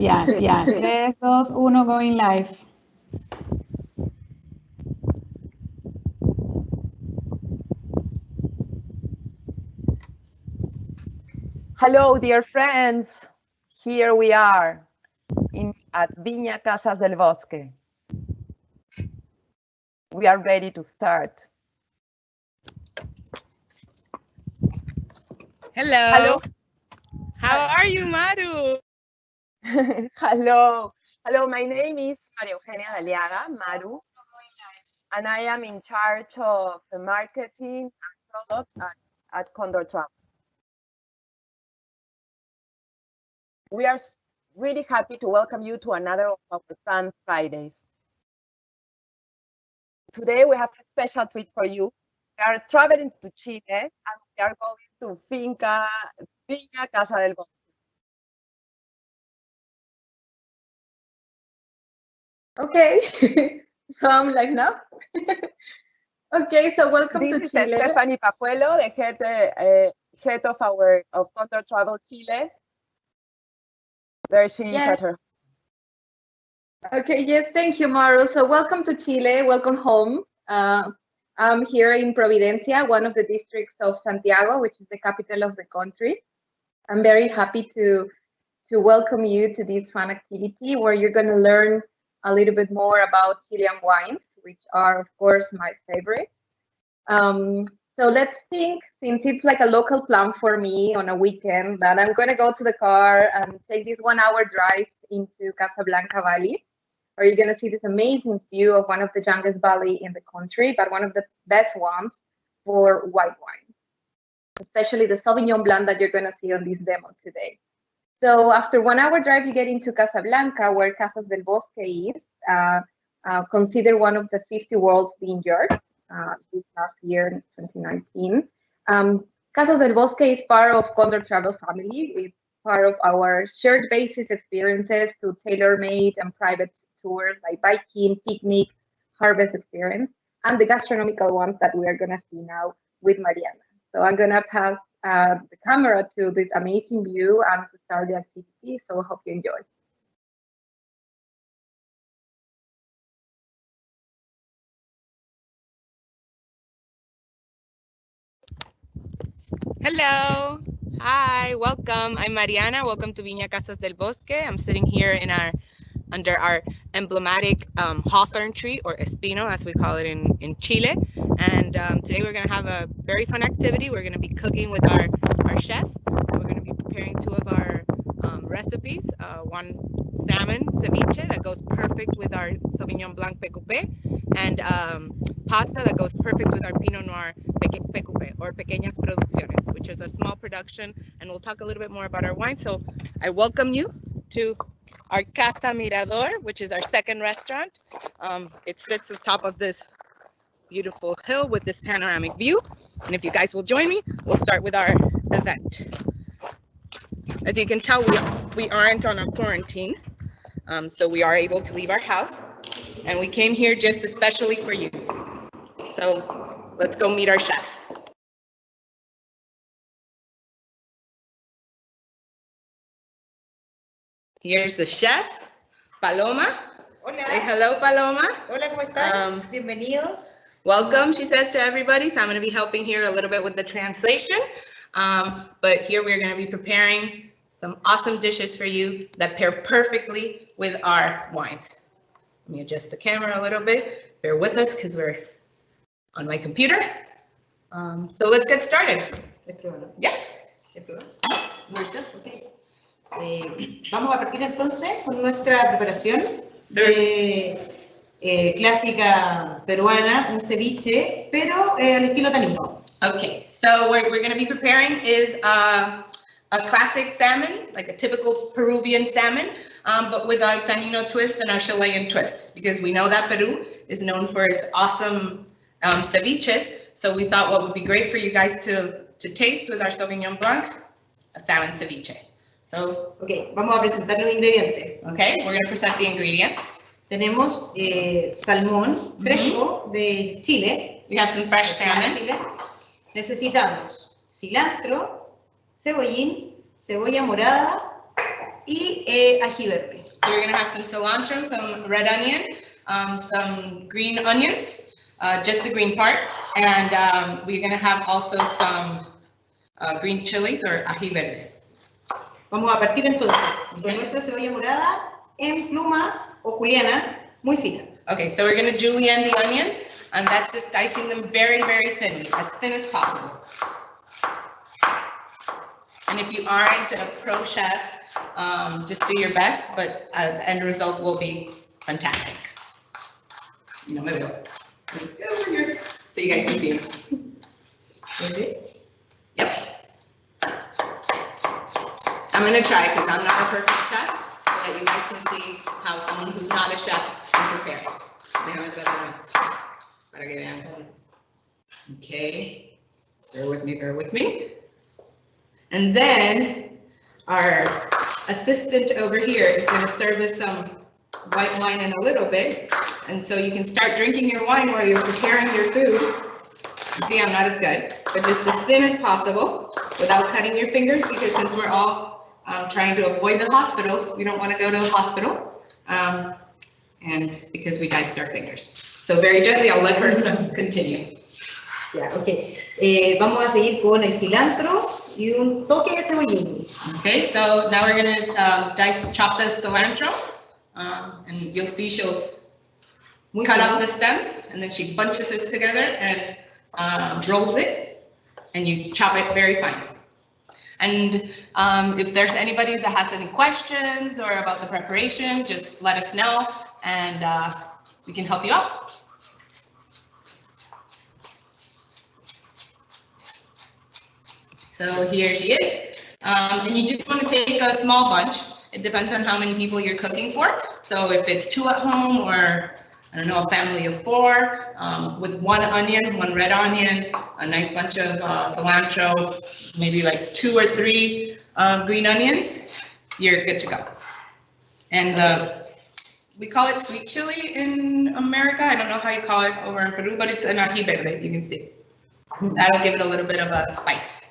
Ya, ya. 3, 2, 1, going live. Hello, dear friends. Here we are at Viña, Casas del Bosque. We are ready to start. Hello. How are you, Maru? Hello. Hello, my name is María Eugenia Daliaga, Maru, and I am in charge of the marketing and product at Condor Travel. We are really happy to welcome you to another of our Fun Fridays. Today we have a special treat for you. We are traveling to Chile and we are going to Viña, Casa del Bosque. Okay, so I'm like now. Okay, so welcome to This Chile. is Stephanie Pajuelo, the head of Condor Travel Chile. There she is at her. Okay, yes, thank you, Maru. So welcome to Chile, welcome home. I'm here in Providencia, one of the districts of Santiago, which is the capital of the country. I'm very happy to welcome you to this fun activity where you're going to learn a little bit more about Chilean wines, which are, of course, my favorite. So let's think, since it's like a local plan for me on a weekend, that I'm going to go to the car and take this 1-hour drive into Casablanca Valley, where you're going to see this amazing view of one of the youngest valley in the country, but one of the best ones for white wines, especially the Sauvignon Blanc that you're going to see on this demo today. So after 1-hour drive, you get into Casablanca, where Casas del Bosque is, considered one of the 50 world's vineyards this last year, in 2019. Casas del Bosque is part of Condor Travel family. It's part of our shared basis experiences to tailor-made and private tours like biking, picnic, harvest experience, and the gastronomical ones that we are going to see now with Mariana. So I'm going to pass the camera to this amazing view and to start the activity. So I hope you enjoy. Hello. Hi, welcome. I'm Mariana. Welcome to Viña Casas del Bosque. I'm sitting here in under our emblematic hawthorn tree, or espino as we call it in Chile. And today we're going to have a very fun activity. We're going to be cooking with our chef. We're going to be preparing 2 of our recipes. One salmon ceviche that goes perfect with our Sauvignon Blanc PQP, and pasta that goes perfect with our Pinot Noir PQP, or Pequeñas Producciones, which is a small production, and we'll talk a little bit more about our wine. So I welcome you to our Casa Mirador, which is our second restaurant. It sits atop of this beautiful hill with this panoramic view. And if you guys will join me, we'll start with our event. As you can tell, we aren't on a quarantine, so we are able to leave our house. And we came here just especially for you. So let's go meet our chef. Here's the chef, Paloma. Hola. Say hello, Paloma. Hola, ¿cómo están? Bienvenidos. Welcome, she says to everybody. So I'm going to be helping here a little bit with the translation. But here we're going to be preparing some awesome dishes for you that pair perfectly with our wines. Let me adjust the camera a little bit. Bear with us because we're on my computer. So let's get started. Yeah. Okay. Vamos a partir entonces con nuestra preparación de clásica peruana, un ceviche, pero al estilo tanino. Okay, so what we're going to be preparing is a classic salmon, like a typical Peruvian salmon, but with our tanino twist and our Chilean twist, because we know that Peru is known for its awesome ceviches. So we thought what would be great for you guys to taste with our Sauvignon Blanc, a salmon ceviche. So, okay, vamos a presentar los ingredientes. Okay, we're going to present the ingredients. Tenemos salmón fresco de Chile. We have some fresh salmon. Chile. Necesitamos cilantro, cebollín, cebolla morada y ají verde. So we're gonna have some cilantro, some red onion, some green onions, just the green part, and we're gonna have also some green chilies or ají verde. Vamos a partir entonces con nuestra cebolla morada en pluma o juliana muy fina. Okay, so we're gonna julienne the onions, and that's just dicing them very, very thinly, as thin as possible. And if you aren't a pro chef, just do your best, but the end result will be fantastic. No me veo. So you guys can see it. Okay. Yep. I'm gonna try because I'm not a perfect chef, so that you guys can see how someone who's not a chef can prepare. Déjame hacerlo. Para que vean. Okay. Bear with me, bear with me. And then our assistant over here is going to serve us some white wine in a little bit. And so you can start drinking your wine while you're preparing your food. You see, I'm not as good, but just as thin as possible without cutting your fingers, because since we're all trying to avoid the hospitals, we don't want to go to the hospital, and because we diced our fingers. So very gently, I'll let her continue. Ya, ok. Vamos a seguir con el cilantro y un toque de cebollín. Okay, so now we're gonna chop the cilantro, and you'll see she'll cut out the stems, and then she bunches it together and rolls it, and you chop it very fine. And if there's anybody that has any questions or about the preparation, just let us know, and we can help you out. So here she is, and you just want to take a small bunch. It depends on how many people you're cooking for. So if it's 2 at home, or I don't know, a family of 4, with 1 onion, 1 red onion, a nice bunch of cilantro, maybe like 2 or 3 green onions, you're good to go. And we call it sweet chili in America. I don't know how you call it over in Peru, but it's an ají verde, you can see. That'll give it a little bit of a spice.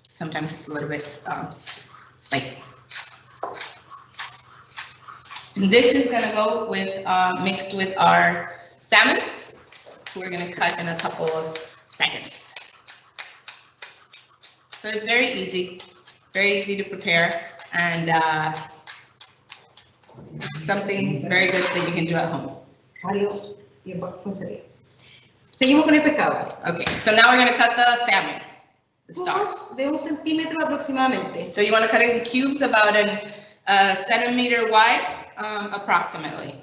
Sometimes it's a little bit spicy. And this is gonna go with mixed with our salmon. We're gonna cut in a couple of seconds. So it's very easy to prepare, and something very good that you can do at home. Seguimos con el pescado. Okay, so now we're gonna cut the salmon. The Cubos de 1 centímetro aproximadamente. So you want to cut it in cubes about a centimeter wide, approximately.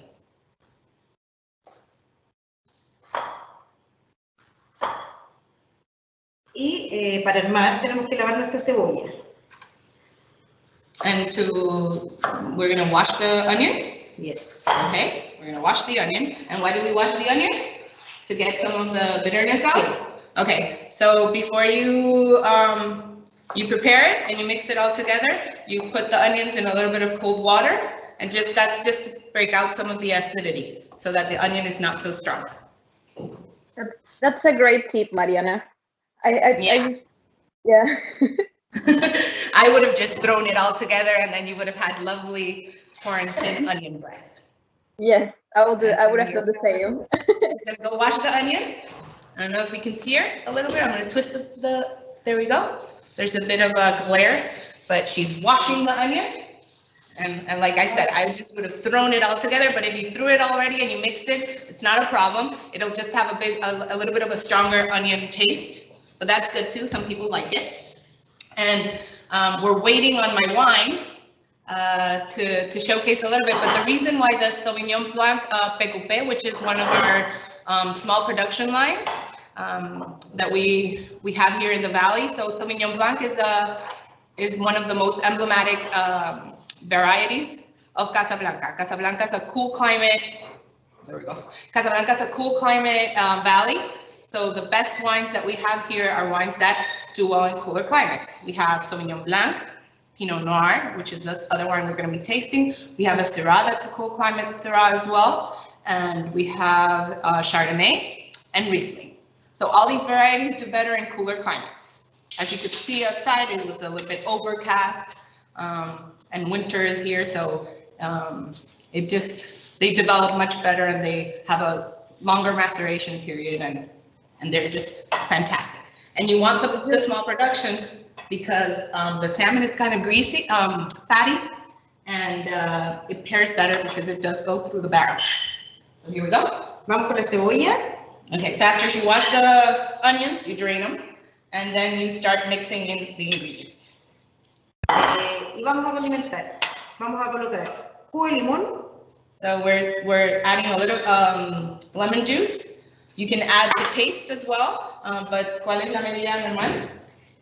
Y para armar tenemos que lavar nuestra cebolla. And we're going to wash the onion. Yes. Okay, we're going to wash the onion. And why do we wash the onion? To get some of the bitterness out? Sí. Okay, so before you prepare it and you mix it all together, you put the onions in a little bit of cold water, and that's just to break out some of the acidity so that the onion is not so strong. That's a great tip, Mariana. Yeah. Yeah. I would have just thrown it all together, and then you would have had lovely quarantine onion breath. Yes, I would have done the same. Just gonna go wash the onion. I don't know if we can see her a little bit. I'm gonna twist there we go. There's a bit of a glare, but she's washing the onion. And like I said, I just would have thrown it all together, but if you threw it already and you mixed it, it's not a problem. It'll just have a little bit of a stronger onion taste, but that's good too. Some people like it. And we're waiting on my wine to showcase a little bit, but the reason why the Sauvignon Blanc PQP, which is one of our small production lines that we have here in the valley. So Sauvignon Blanc is one of the most emblematic varieties of Casablanca. Casablanca is a cool climate. There we go. Casablanca is a cool climate valley. So the best wines that we have here are wines that do well in cooler climates. We have Sauvignon Blanc, Pinot Noir, which is this other wine we're going to be tasting. We have a Syrah, that's a cool climate Syrah as well. And we have Chardonnay and Riesling. So all these varieties do better in cooler climates. As you could see outside, it was a little bit overcast, and winter is here, so they develop much better and they have a longer maceration period, and they're just fantastic. And you want the small production because the salmon is kind of greasy, fatty, and it pairs better because it does go through the barrel. So here we go. Vamos con la cebolla. Okay, so after you wash the onions, you drain them, and then you start mixing in the ingredients. Y vamos a condimentar. Vamos a colocar jugo de limón. So we're adding a little lemon juice. You can add to taste as well, but ¿cuál es la medida normal?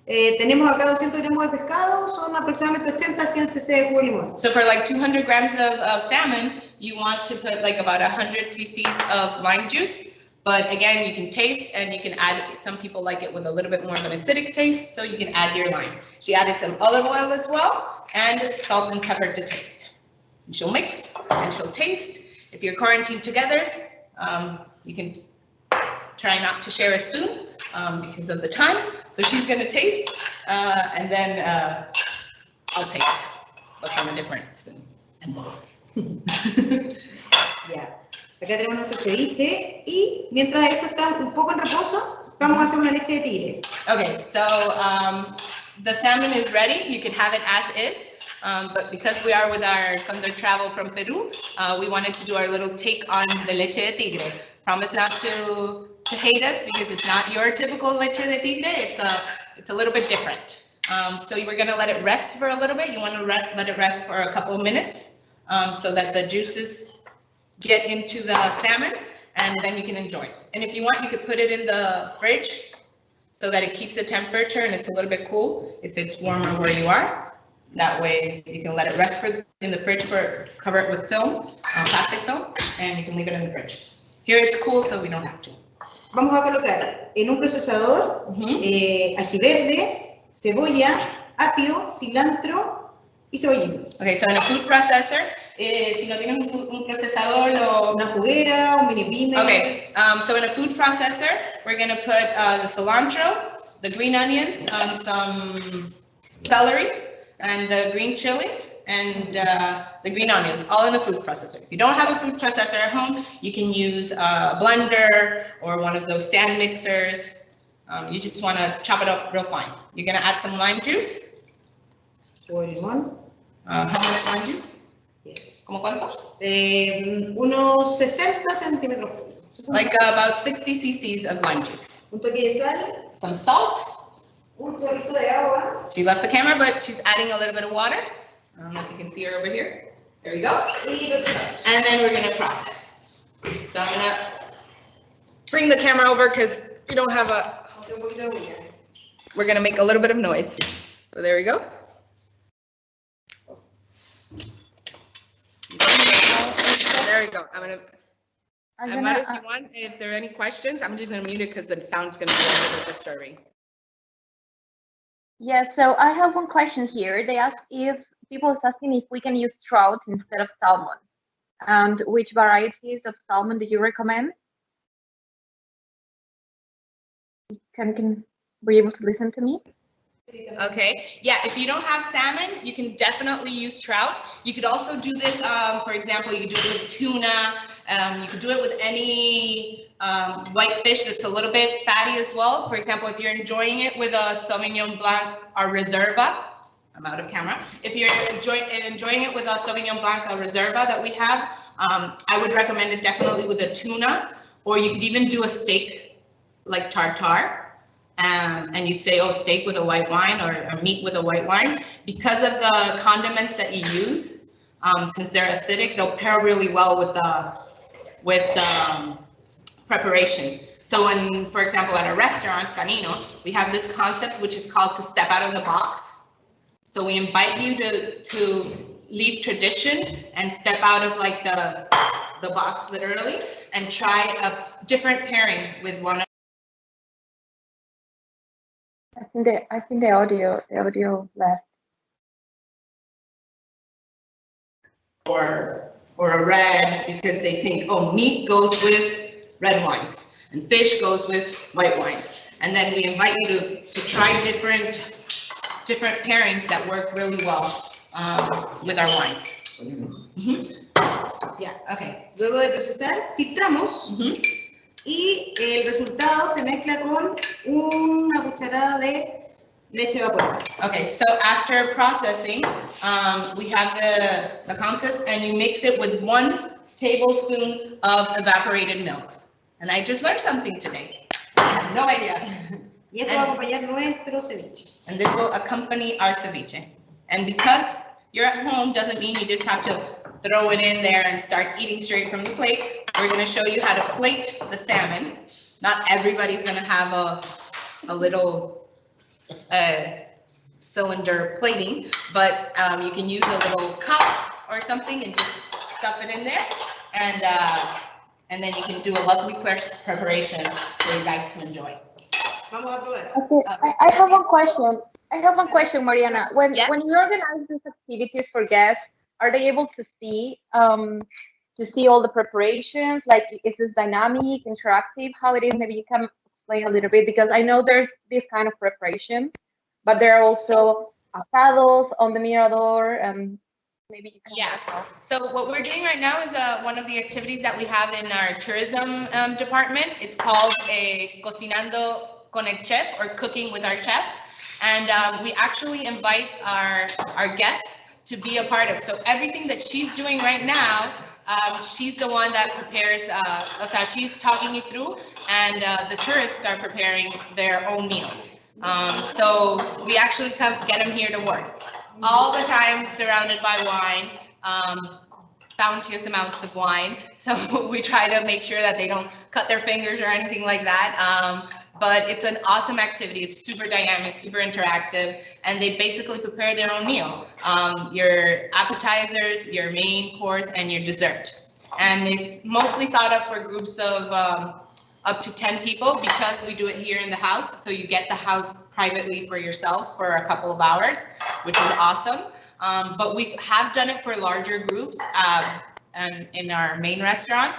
Tenemos acá 200 gramos de pescado, son aproximadamente 80 a 100 cc de jugo de limón. So for like 200 grams of salmon, you want to put like about 100 cc's of lime juice. But again, you can taste and you can add, some people like it with a little bit more of an acidic taste, so you can add your lime. She added some olive oil as well, and salt and pepper to taste. And she'll mix and she'll taste. If you're quarantined together, you can try not to share a spoon because of the times. So she's gonna taste, and then I'll taste, but from a different spoon and bowl. Ya. Acá tenemos nuestro ceviche y mientras esto está un poco en reposo, vamos a hacer una leche de tigre. Okay, so the salmon is ready. You can have it as is, but because we are with our Condor travel from Peru, we wanted to do our little take on the leche de tigre. Promise not to hate us because it's not your typical leche de tigre. It's a little bit different. So we're gonna let it rest for a little bit. You want to let it rest for a couple of minutes so that the juices get into the salmon, and then you can enjoy it. And if you want, you could put it in the fridge so that it keeps the temperature and it's a little bit cool if it's warmer where you are. That way you can let it rest in the fridge, cover it with film, plastic film, and you can leave it in the fridge. Here it's cool, so we don't have to. Vamos a colocar en un procesador ají verde, cebolla, apio, cilantro y cebollín. Okay, so in a food processor, si no tienes un procesador o una juguera, un mini pimer. Okay, so in a food processor, we're gonna put the cilantro, the green onions, some celery, and the green chili, and the green onions, all in a food processor. If you don't have a food processor at home, you can use a blender or one of those stand mixers. You just wanna chop it up real fine. You're gonna add some lime juice. Jugo de limón. How much lime juice? Yes. ¿Cómo cuánto? Unos 60 centímetros. Like about 60 cc's of lime juice. Un toque de sal. Some salt. Un chorrito de agua. She left the camera, but she's adding a little bit of water. I don't know if you can see her over here. There you go. And then we're gonna process. So I'm gonna bring the camera over because we don't have we're gonna make a little bit of noise. So there we go. There we go. Maru, if you want, if there are any questions, I'm just gonna mute it because the sound's gonna be a little bit disturbing. Yeah, so I have one question here. They asked if people is asking if we can use trout instead of salmon. And which varieties of salmon do you recommend? Were you able to listen to me? Okay, yeah, if you don't have salmon, you can definitely use trout. You could also do this, for example, you could do it with tuna. You could do it with any white fish that's a little bit fatty as well. For example, if you're enjoying it with a Sauvignon Blanc or Reserva, I'm out of camera. If you're enjoying it with a Sauvignon Blanc or Reserva that we have, I would recommend it definitely with a tuna, or you could even do a steak like tartare. And you'd say, oh, steak with a white wine or meat with a white wine. Because of the condiments that you use, since they're acidic, they'll pair really well with the preparation. So when, for example, at a restaurant, Canino, we have this concept which is called to step out of the box. So we invite you to leave tradition and step out of like the box literally and try a different pairing with one. I think the audio left. Or a red, because they think, oh, meat goes with red wines and fish goes with white wines. And then we invite you to try different pairings that work really well with our wines. Ya. Okay. Luego de procesar, filtramos y el resultado se mezcla con una cucharada de leche evaporada. Okay, so after processing, we have the Casas, and you mix it with 1 tablespoon of evaporated milk. And I just learned something today. I had no idea. Y esto va a acompañar nuestro ceviche. And this will accompany our ceviche. And because you're at home doesn't mean you just have to throw it in there and start eating straight from the plate. We're going to show you how to plate the salmon. Not everybody's going to have a little cylinder plating, but you can use a little cup or something and just stuff it in there, and then you can do a lovely preparation for you guys to enjoy. Vamos a probar. Okay, I have one question. Mariana. When you organize these activities for guests, are they able to see all the preparations? Like, is this dynamic, interactive? How it is? Maybe you can explain a little bit, because I know there's this kind of preparation, but there are also asados on the mirador, and maybe you can. Yeah. So what we're doing right now is one of the activities that we have in our tourism department. It's called a Cocinando con el Chef, or Cooking with our Chef. And we actually invite our guests to be a part of. So everything that she's doing right now, she's the one that prepares, she's talking you through, and the tourists are preparing their own meal. So we actually get them here to work all the time, surrounded by wine, bounteous amounts of wine. So we try to make sure that they don't cut their fingers or anything like that. But it's an awesome activity. It's super dynamic, super interactive, and they basically prepare their own meal. Your appetizers, your main course, and your dessert. And it's mostly thought of for groups of up to 10 people, because we do it here in the house. So you get the house privately for yourselves for a couple of hours, which is awesome. But we have done it for larger groups and in our main restaurant.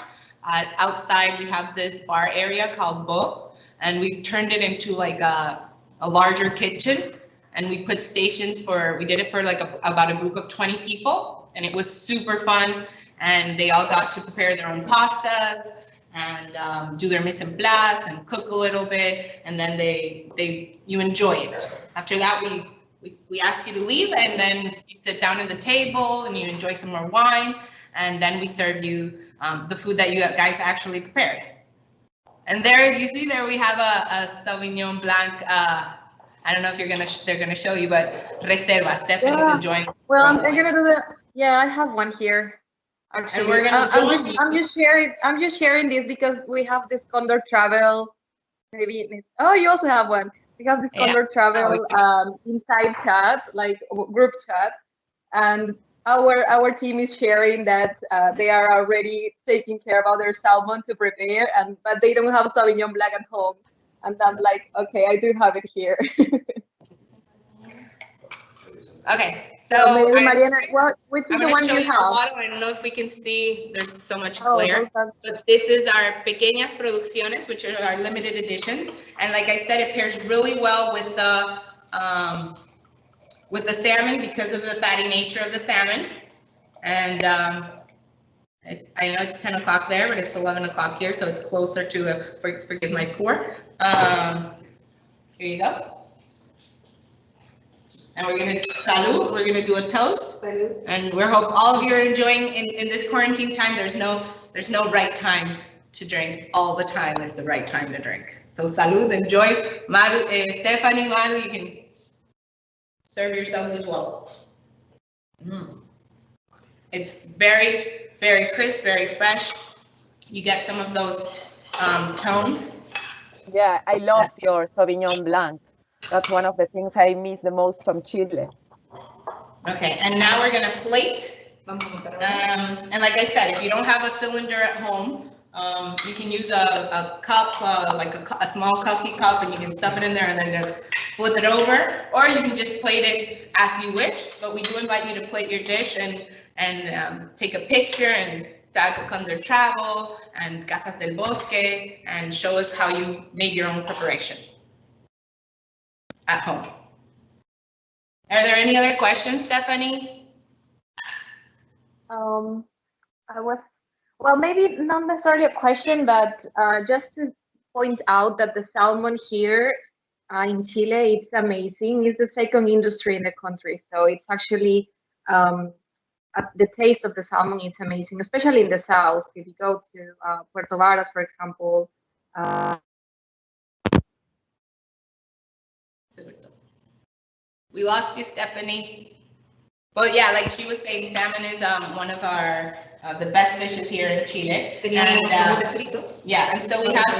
Outside, we have this bar area called Bosque. And we turned it into like a larger kitchen, and we put stations we did it for like about a group of 20 people, and it was super fun. And they all got to prepare their own pastas and do their mise en place and cook a little bit, and then you enjoy it. After that, we ask you to leave, and then you sit down at the table and you enjoy some more wine, and then we serve you the food that you guys actually prepared. And there, you see there, we have a Sauvignon Blanc. I don't know if they're gonna show you, but Reserva. Stephanie's enjoying. Well, I'm gonna do that. Yeah, I have one here. Actually, and we're gonna I'm just sharing this because we have this Condor Travel. Maybe. Oh, you also have one. We have this Condor Travel inside chat, like group chat, and our team is sharing that they are already taking care about their salmon to prepare, but they don't have Sauvignon Blanc at home. And I'm like, okay, I do have it here. Okay, so Mariana, which is the one you have? I don't know if we can see. There's so much glare. But this is our Pequeñas Producciones, which are our limited edition. And like I said, it pairs really well with the salmon because of the fatty nature of the salmon. And I know it's 10 o'clock there, but it's 11 o'clock here, so it's closer to forgive my pour. Here you go. And we're gonna salud. We're gonna do a toast. Salud. And we hope all of you are enjoying in this quarantine time. There's no right time to drink. All the time is the right time to drink. So salud. Enjoy. Maru, Stephanie, Maru, you can serve yourselves as well. It's very, very crisp, very fresh. You get some of those tones. Yeah, I love your Sauvignon Blanc. That's one of the things I miss the most from Chile. Okay, and now we're gonna plate. And like I said, if you don't have a cylinder at home, you can use a cup, like a small coffee cup, and you can stuff it in there and then just flip it over, or you can just plate it as you wish. But we do invite you to plate your dish and take a picture and tag Untitled Travel and Casas del Bosque and show us how you made your own preparation at home. Are there any other questions, Stephanie? Well, maybe not necessarily a question, but just to point out that the salmon here in Chile, it's amazing. It's the second industry in the country, so it's actually the taste of the salmon is amazing, especially in the south. If you go to Puerto Varas, for example. We lost you, Stephanie. But yeah, like she was saying, salmon is one of our the best fishes here in Chile. And yeah, and so we have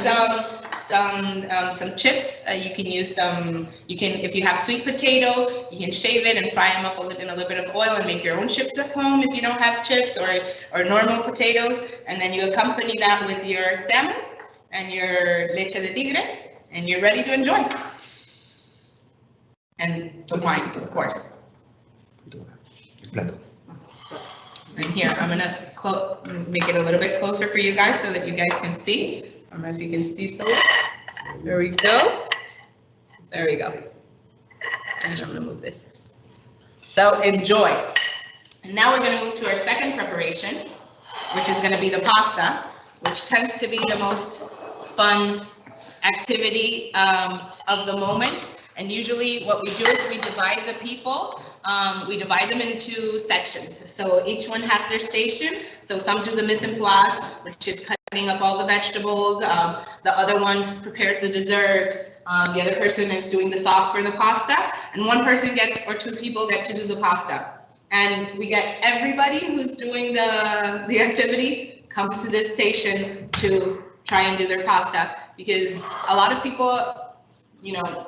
some chips. You can use some. You can, if you have sweet potato, you can shave it and fry them up in a little bit of oil and make your own chips at home if you don't have chips or normal potatoes. And then you accompany that with your salmon and your leche de tigre, and you're ready to enjoy. And the wine, of course. And here, I'm gonna make it a little bit closer for you guys so that you guys can see. I don't know if you can see some. There we go. There we go. And I'm gonna move this. So enjoy. And now we're gonna move to our second preparation, which is gonna be the pasta, which tends to be the most fun activity of the moment. And usually what we do is we divide the people. We divide them into sections. So each one has their station. So some do the mise en place, which is cutting up all the vegetables. The other ones prepares the dessert. The other person is doing the sauce for the pasta. And one person gets, or two people get to do the pasta. And we get everybody who's doing the activity comes to this station to try and do their pasta, because a lot of people, you know,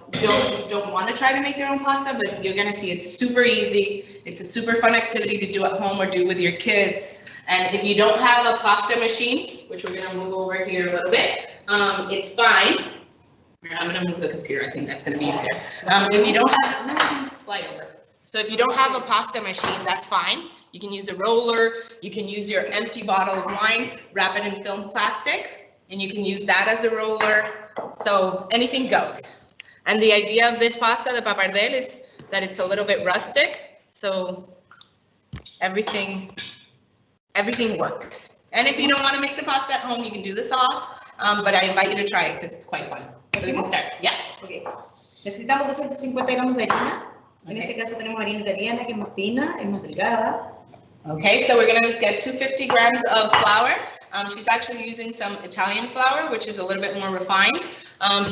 don't want to try to make their own pasta, but you're gonna see it's super easy. It's a super fun activity to do at home or do with your kids. And if you don't have a pasta machine, which we're gonna move over here a little bit, it's fine. I'm gonna move the computer. I think that's gonna be easier. If you don't have, no, slide over. So if you don't have a pasta machine, that's fine. You can use a roller. You can use your empty bottle of wine, wrap it in film plastic, and you can use that as a roller. So anything goes. And the idea of this pasta, the pappardelle, is that it's a little bit rustic, so everything works. And if you don't want to make the pasta at home, you can do the sauce, but I invite you to try it because it's quite fun. So we can start. Yeah. Okay. Necesitamos 250 gramos de harina. En este caso tenemos harina italiana, que es más fina, es más delgada. Okay, so we're gonna get 250 grams of flour. She's actually using some Italian flour, which is a little bit more refined.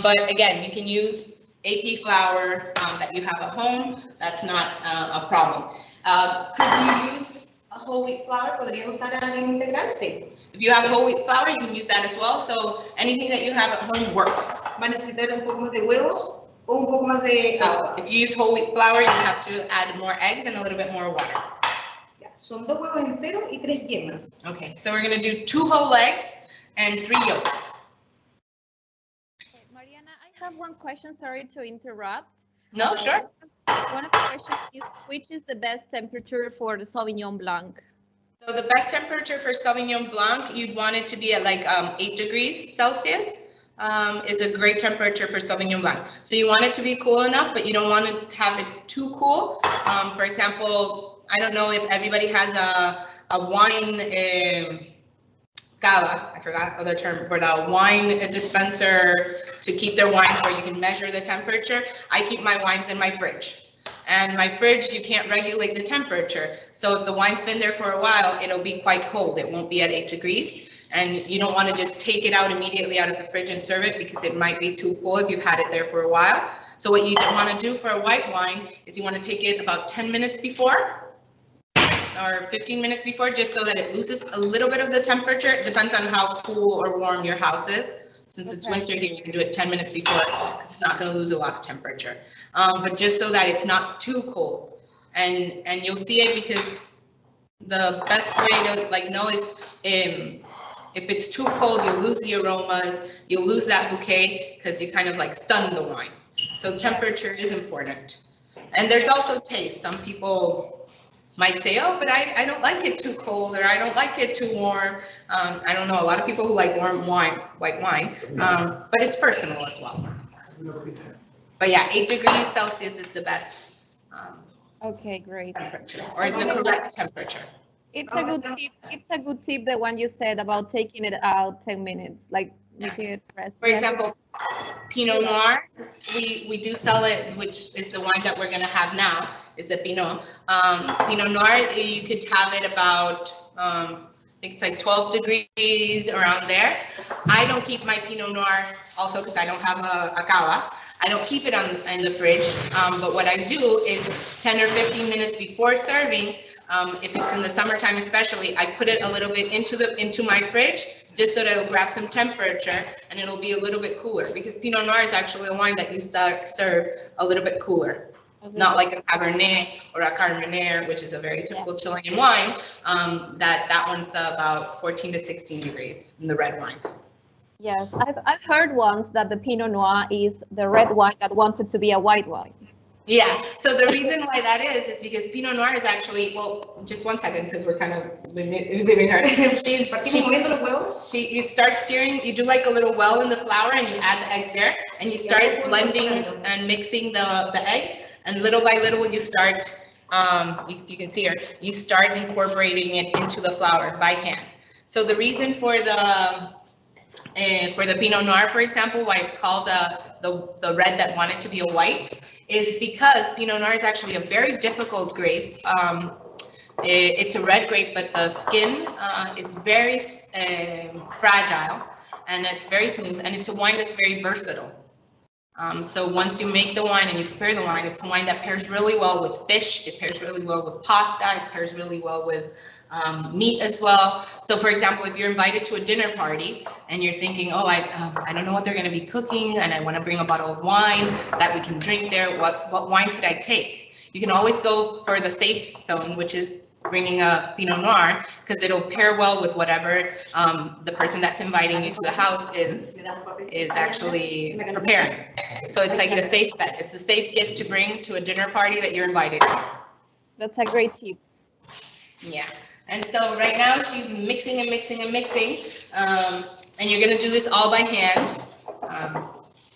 But again, you can use AP flour that you have at home. That's not a problem. Could you use a whole wheat flour? ¿Podría usar harina integral? Sí. If you have whole wheat flour, you can use that as well. So anything that you have at home works. Va a necesitar un poco más de huevos o un poco más de agua. So if you use whole wheat flour, you have to add more eggs and a little bit more water. Son 2 huevos enteros y 3 yemas. Okay, so we're going to do 2 whole eggs and 3 yolks. Okay, Mariana, I have one question. Sorry to interrupt. No, sure. One of the questions is, which is the best temperature for the Sauvignon Blanc? So the best temperature for Sauvignon Blanc, you'd want it to be at like 8 degrees Celsius. Is a great temperature for Sauvignon Blanc. So you want it to be cool enough, but you don't want to have it too cool. For example, I don't know if everybody has a wine cava, I forgot the term, but a wine dispenser to keep their wines where you can measure the temperature. I keep my wines in my fridge. And my fridge, you can't regulate the temperature. So if the wine's been there for a while, it'll be quite cold. It won't be at 8 degrees. And you don't want to just take it out immediately out of the fridge and serve it because it might be too cool if you've had it there for a while. So what you want to do for a white wine is you want to take it about 10 minutes before or 15 minutes before, just so that it loses a little bit of the temperature. It depends on how cool or warm your house is. Since it's winter here, you can do it 10 minutes before because it's not going to lose a lot of temperature. But just so that it's not too cold. And you'll see it because the best way to know is if it's too cold, you'll lose the aromas, you'll lose that bouquet because you kind of stun the wine. So temperature is important. And there's also taste. Some people might say, oh, but I don't like it too cold, or I don't like it too warm. I don't know, a lot of people who like warm wine, white wine, but it's personal as well. But yeah, 8 degrees Celsius is the best okay, great. temperature, or is the correct temperature. It's a good tip. It's a good tip, the one you said about taking it out 10 minutes, like making it rest. For example, Pinot Noir, we do sell it, which is the wine that we're gonna have now, is the Pinot. Pinot Noir, you could have it about, I think it's like 12 degrees around there. I don't keep my Pinot Noir, also because I don't have a cava. I don't keep it in the fridge, but what I do is 10 or 15 minutes before serving, if it's in the summertime especially, I put it a little bit into my fridge, just so that it'll grab some temperature and it'll be a little bit cooler, because Pinot Noir is actually a wine that you serve a little bit cooler. Not like a Cabernet or a Carmenere, which is a very typical Chilean wine. That one's about 14 to 16 degrees in the red wines. Yes, I've heard once that the Pinot Noir is the red wine that wanted to be a white wine. Yeah, so the reason why that is because Pinot Noir is actually, well, just one second, because we're kind of leaving her. You start stirring, you do like a little well in the flour and you add the eggs there, and you start blending and mixing the eggs, and little by little you start, you can see here, you start incorporating it into the flour by hand. So the reason for the Pinot Noir, for example, why it's called the red that wanted to be a white, is because Pinot Noir is actually a very difficult grape. It's a red grape, but the skin is very fragile, and it's very smooth, and it's a wine that's very versatile. So once you make the wine and you prepare the wine, it's a wine that pairs really well with fish, it pairs really well with pasta, it pairs really well with meat as well. So for example, if you're invited to a dinner party and you're thinking, oh, I don't know what they're going to be cooking, and I want to bring a bottle of wine that we can drink there, what wine could I take? You can always go for the safe zone, which is bringing a Pinot Noir, because it'll pair well with whatever the person that's inviting you to the house is actually preparing. So it's like the safe bet. It's a safe gift to bring to a dinner party that you're invited to. That's a great tip. Yeah. And so right now she's mixing and mixing and mixing, and you're gonna do this all by hand.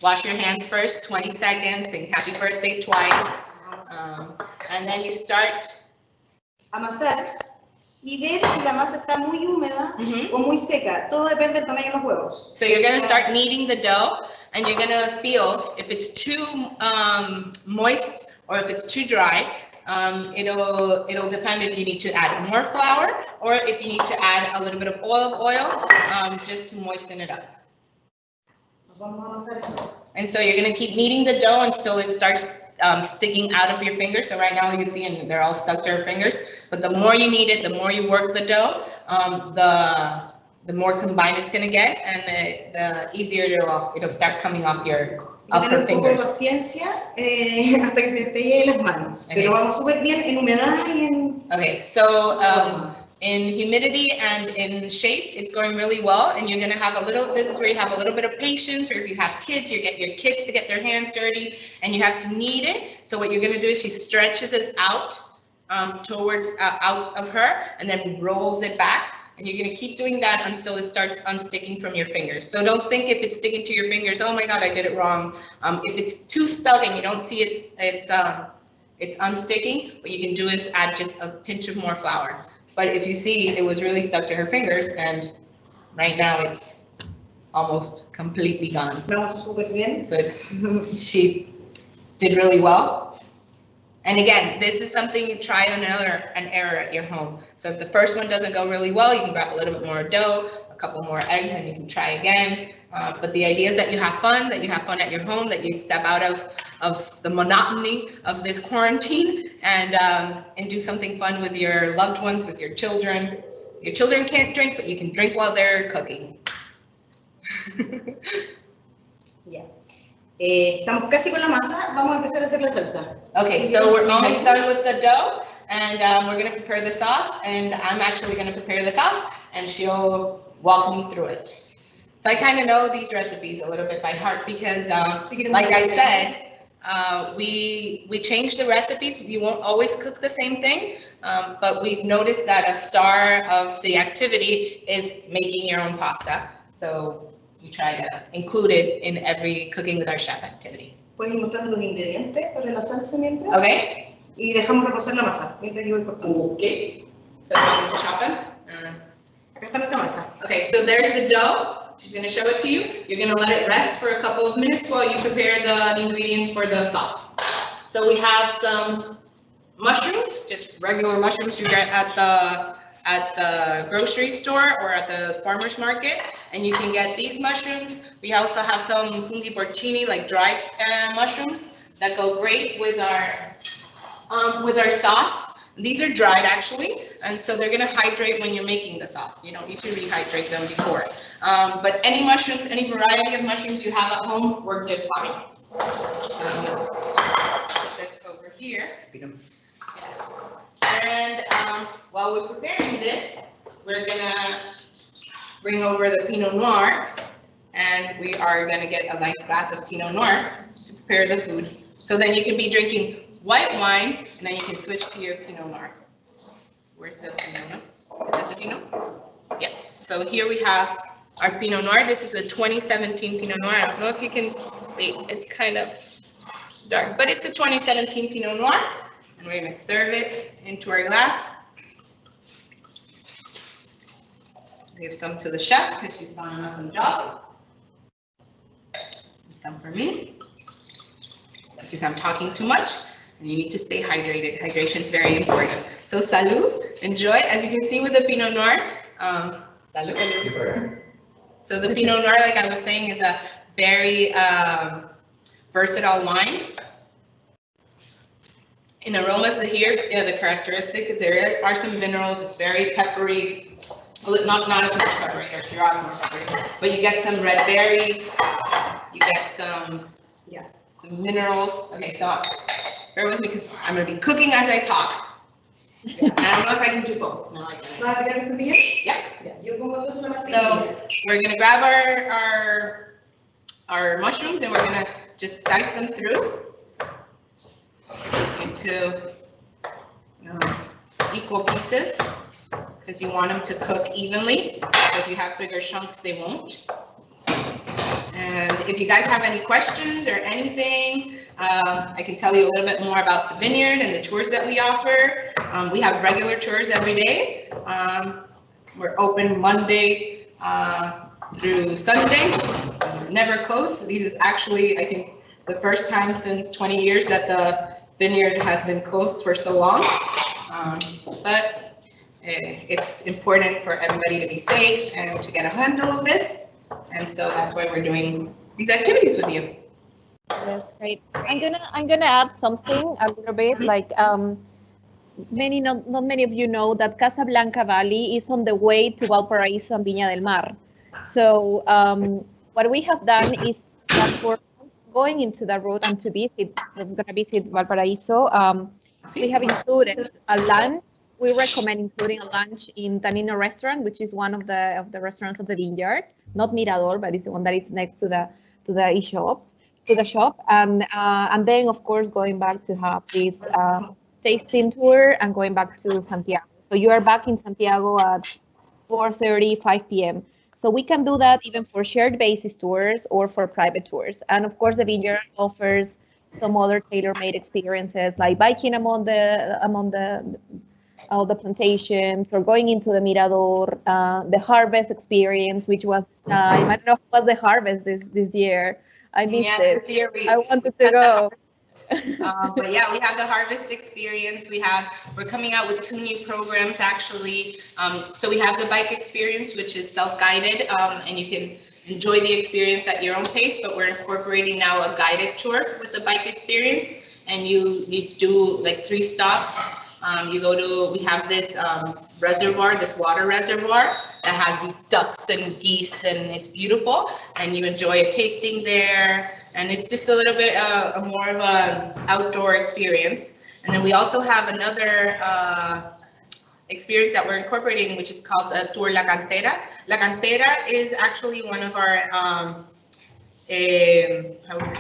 Wash your hands first, 20 seconds, sing happy birthday twice, and then you start. Amasar y ver si la masa está muy húmeda o muy seca. Todo depende del tamaño de los huevos. So you're gonna start kneading the dough, and you're gonna feel if it's too moist or if it's too dry. It'll depend if you need to add more flour or if you need to add a little bit of olive oil just to moisten it up. And so you're going to keep kneading the dough until it starts sticking out of your fingers. So right now you see, and they're all stuck to your fingers. But the more you knead it, the more you work the dough, the more combined it's going to get, and the easier it'll start coming off her fingers. Un poco de paciencia hasta que se despegue las manos. Okay. Pero vamos súper bien en humedad y en... Okay, so in humidity and in shape, it's going really well, and you're gonna have this is where you have a little bit of patience, or if you have kids, you get your kids to get their hands dirty, and you have to knead it. So what you're gonna do is she stretches it out towards, out of her, and then rolls it back. And you're going to keep doing that until it starts unsticking from your fingers. So don't think if it's sticking to your fingers, oh my God, I did it wrong. If it's too stuck and you don't see it's unsticking, what you can do is add just a pinch of more flour. But if you see, it was really stuck to her fingers, and right now it's almost completely gone. Vamos súper bien. So she did really well. And again, this is something you try and error at your home. So if the first one doesn't go really well, you can grab a little bit more dough, a couple more eggs, and you can try again. But the idea is that you have fun at your home, that you step out of the monotony of this quarantine and do something fun with your loved ones, with your children. Your children can't drink, but you can drink while they're cooking. Yeah. Estamos casi con la masa, vamos a empezar a hacer la salsa. Okay, so we're almost done with the dough, and we're going to prepare the sauce, and I'm actually going to prepare the sauce, and she'll walk me through it. So I kind of know these recipes a little bit by heart because, like I said, we change the recipes. You won't always cook the same thing, but we've noticed that a star of the activity is making your own pasta. So we try to include it in every Cooking with Our Chef activity. Puedes ir mostrando los ingredientes para la salsa mientras. Okay. Y dejamos reposar la masa mientras yo voy cortando. Okay. So I'm going to chop them. Acá está nuestra masa. Okay, so there's the dough. She's going to show it to you. You're going to let it rest for a couple of minutes while you prepare the ingredients for the sauce. So we have some mushrooms, just regular mushrooms you get at the grocery store or at the farmer's market, and you can get these mushrooms. We also have some funghi porcini, like dried mushrooms that go great with our sauce. These are dried actually, and so they're gonna hydrate when you're making the sauce. You don't need to rehydrate them before. But any mushrooms, any variety of mushrooms you have at home work just fine. Put this over here. And while we're preparing this, we're gonna bring over the Pinot Noir, and we are gonna get a nice glass of Pinot Noir to prepare the food. So then you can be drinking white wine, and then you can switch to your Pinot Noir. Where's the Pinot Noir? Is that the Pinot? Yes. So here we have our Pinot Noir. This is a 2017 Pinot Noir. I don't know if you can see, it's kind of dark, but it's a 2017 Pinot Noir. And we're going to serve it into our glass. Give some to the chef because she's done an awesome job. And some for me because I'm talking too much. And you need to stay hydrated. Hydration is very important. So salud, enjoy. As you can see with the Pinot Noir, salud. So the Pinot Noir, like I was saying, is a very versatile wine. In aromas here, the characteristic, there are some minerals. It's very peppery. Well, not as much peppery, or Shiraz more peppery, but you get some red berries. You get some minerals. Okay, so bear with me because I'm going to be cooking as I talk. And I don't know if I can do both. No, I can. Yeah. So we're going to grab our mushrooms and we're going to just dice them through into equal pieces because you want them to cook evenly. So if you have bigger chunks, they won't. And if you guys have any questions or anything, I can tell you a little bit more about the vineyard and the tours that we offer. We have regular tours every day. We're open Monday through Sunday. Never closed. This is actually, I think, the first time since 20 years that the vineyard has been closed for so long. But it's important for everybody to be safe and to get a handle of this. And so that's why we're doing these activities with you. That's great. I'm gonna add something a little bit, like not many of you know that Casablanca Valley is on the way to Valparaiso and Viña del Mar. So what we have done is that we're going into the road and that's gonna visit Valparaiso. We have included a lunch. We recommend including a lunch in Tanino restaurant, which is one of the restaurants of the vineyard, not Mirador, but it's the one that is next to the shop, and then of course going back to have this tasting tour and going back to Santiago. So you are back in Santiago at 4:30, 5 p.m. So we can do that even for shared basis tours or for private tours. And of course, the vineyard offers some other tailor-made experiences like biking among all the plantations or going into the Mirador, the harvest experience, which was I don't know if it was the harvest this year. I missed it. This year I wanted to go. But yeah, we have the harvest experience. We're coming out with 2 new programs actually. So we have the bike experience, which is self-guided, and you can enjoy the experience at your own pace. But we're incorporating now a guided tour with the bike experience, and you do like 3 stops. We have this reservoir, this water reservoir that has these ducks and geese, and it's beautiful, and you enjoy a tasting there, and it's just a little bit more of an outdoor experience. And then we also have another experience that we're incorporating, which is called Tour La Cantera. La Cantera is actually one of our, how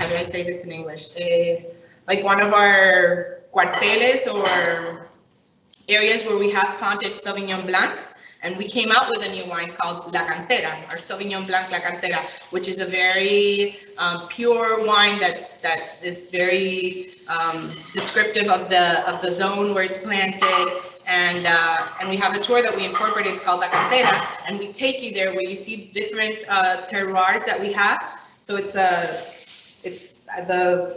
do I say this in English? Like one of our cuarteles or areas where we have planted Sauvignon Blanc, and we came out with a new wine called La Cantera, or Sauvignon Blanc La Cantera, which is a very pure wine that is very descriptive of the zone where it's planted, And we have a tour that we incorporated. It's called La Cantera, and we take you there where you see different terroirs that we have. So it's the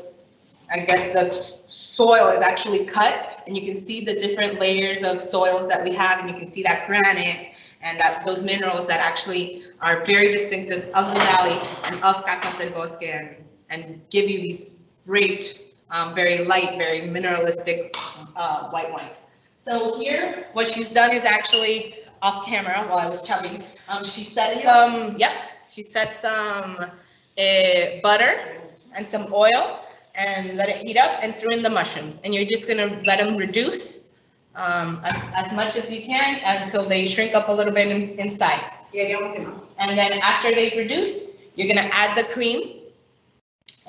soil is actually cut, and you can see the different layers of soils that we have, and you can see that granite and those minerals that actually are very distinctive of the valley and of Casas del Bosque, and give you these great, very light, very mineralistic white wines. So here, what she's done is actually off camera while I was chugging. She set some butter and some oil and let it heat up and threw in the mushrooms. And you're just gonna let them reduce as much as you can until they shrink up a little bit in size. And then after they've reduced, you're gonna add the cream.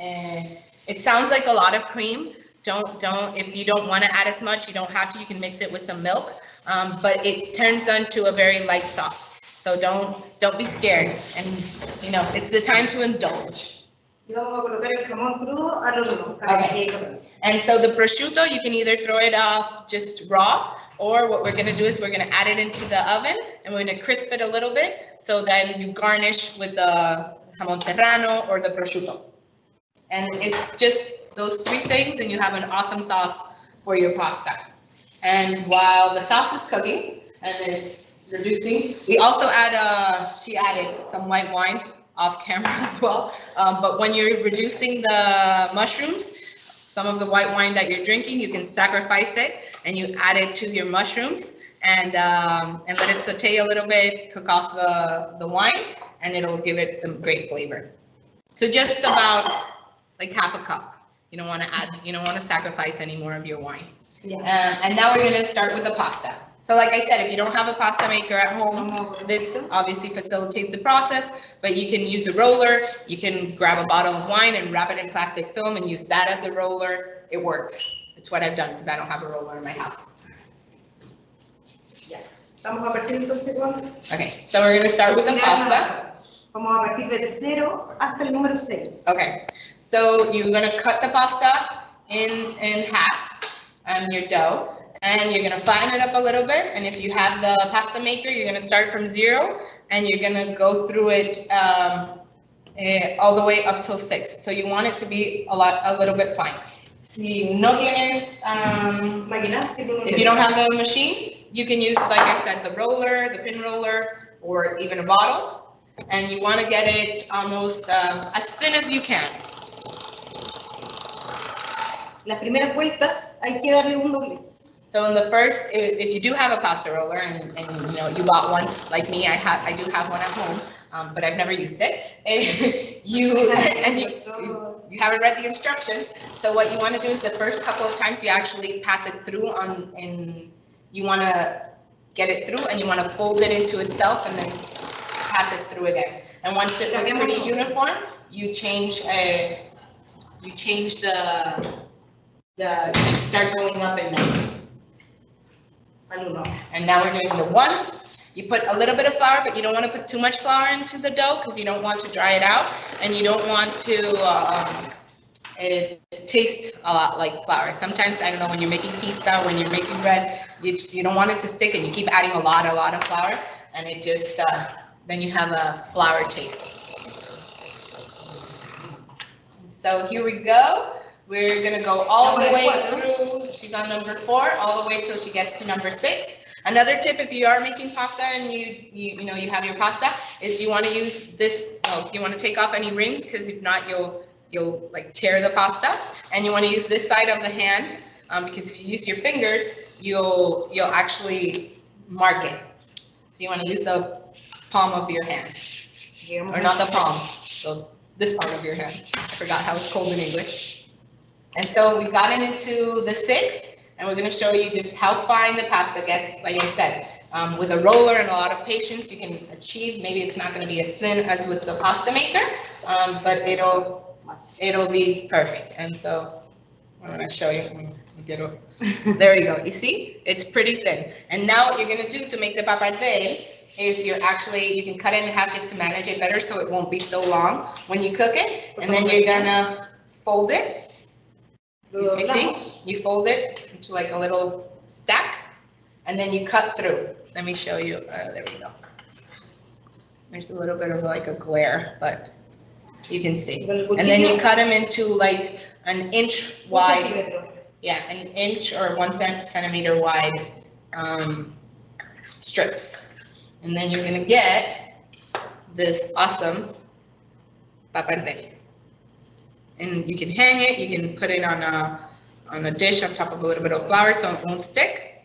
And it sounds like a lot of cream. If you don't want to add as much, you don't have to. You can mix it with some milk, but it turns into a very light sauce. So don't be scared. And it's the time to indulge. Okay. And so the prosciutto, you can either throw it off just raw, or what we're going to do is we're going to add it into the oven, and we're going to crisp it a little bit. So then you garnish with the jamón serrano or the prosciutto. And it's just those three things, and you have an awesome sauce for your pasta. And while the sauce is cooking and it's reducing, we also she added some white wine off camera as well. But when you're reducing the mushrooms, some of the white wine that you're drinking, you can sacrifice it and you add it to your mushrooms and let it saute a little bit, cook off the wine, and it'll give it some great flavor. So just about like half a cup. You don't want to sacrifice any more of your wine. Yeah. And now we're going to start with the pasta. So like I said, if you don't have a pasta maker at home, this obviously facilitates the process, but you can use a roller. You can grab a bottle of wine and wrap it in plastic film and use that as a roller. It works. It's what I've done because I don't have a roller in my house. Yeah. Okay, so we're going to start with the pasta. Vamos a partir del 0 hasta el número 6. Okay, so you're going to cut the pasta in half, your dough, and you're going to flatten it up a little bit. And if you have the pasta maker, you're going to start from 0, and you're going to go through it all the way up till 6. So you want it to be a little bit fine. Si no tienes, if you don't have the machine, you can use, like I said, the roller, the pin roller, or even a bottle. And you want to get it almost as thin as you can. Las primeras vueltas hay que darle un doblez. So in the first, if you do have a pasta roller and you bought one like me, I do have one at home, but I've never used it. You haven't read the instructions. So what you want to do is the first couple of times you actually pass it through and you want to get it through and you want to fold it into itself and then pass it through again. And once it looks pretty uniform, you change start going up in numbers. And now we're doing the 1. You put a little bit of flour, but you don't want to put too much flour into the dough because you don't want to dry it out, and you don't want to it tastes a lot like flour. Sometimes, I don't know, when you're making pizza, when you're making bread, you don't want it to stick, and you keep adding a lot of flour, and it just then you have a flour taste. So here we go. We're gonna go all the way through. She's on number 4, all the way till she gets to number 6. Another tip, if you are making pasta and you have your pasta, is you want to use this. You want to take off any rings because if not, you'll like tear the pasta. And you want to use this side of the hand because if you use your fingers, you'll actually mark it. So you want to use the palm of your hand, or not the palm, so this part of your hand. I forgot how it's called in English. And so we've gotten into the 6th, and we're going to show you just how fine the pasta gets. Like I said, with a roller and a lot of patience, you can achieve. Maybe it's not going to be as thin as with the pasta maker, but it'll be perfect. And so I'm going to show you. There you go. You see, it's pretty thin. And now what you're going to do to make the pappardelle is you can cut it in half just to manage it better, so it won't be so long when you cook it. And then you're gonna fold it. You see, you fold it into like a little stack, and then you cut through. Let me show you. There we go. There's a little bit of like a glare, but you can see. And then you cut them into like an inch wide. Yeah, an inch or 1 centimeter wide strips. And then you're gonna get this awesome pappardelle. And you can hang it, you can put it on a dish on top of a little bit of flour so it won't stick.